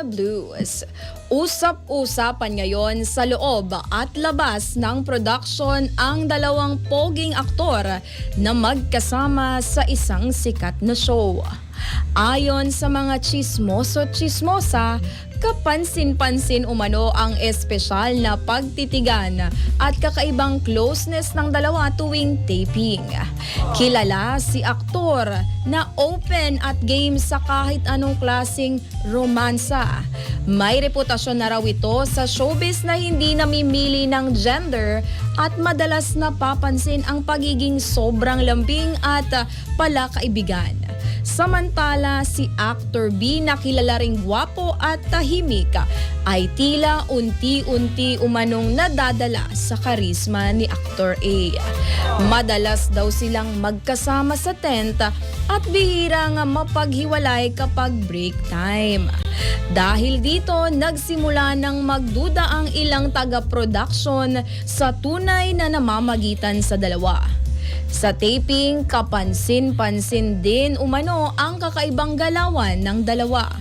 Blues. Usap-usapan ngayon sa loob at labas ng production ang dalawang poging aktor na magkasama sa isang sikat na show. Ayon sa mga chismoso-chismosa, kapansin-pansin umano ang espesyal na pagtitigan at kakaibang closeness ng dalawa tuwing taping. Kilala si aktor na open at game sa kahit anong klasing romansa. May reputasyon na raw ito sa showbiz na hindi namimili ng gender at madalas napapansin ang pagiging sobrang lambing at palakaibigan. Samantala, si Actor B na kilala ring gwapo at tahimik ay tila unti-unti umanong nadadala sa karisma ni Actor A. Madalas daw silang magkasama sa tent at bihirang mapaghiwalay kapag break time. Dahil dito, nagsimula ng magduda ang ilang taga-production sa tunay na namamagitan sa dalawa. Sa taping, kapansin-pansin din umano ang kakaibang galawan ng dalawa.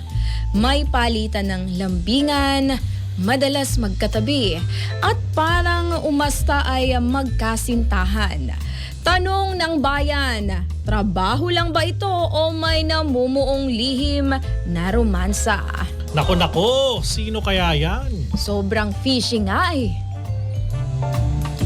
May palitan ng lambingan, madalas magkatabi, at parang umasta ay magkasintahan. Tanong ng bayan, trabaho lang ba ito o may namumuong lihim na romansa? Nako, sino kaya yan? Sobrang fishy nga eh.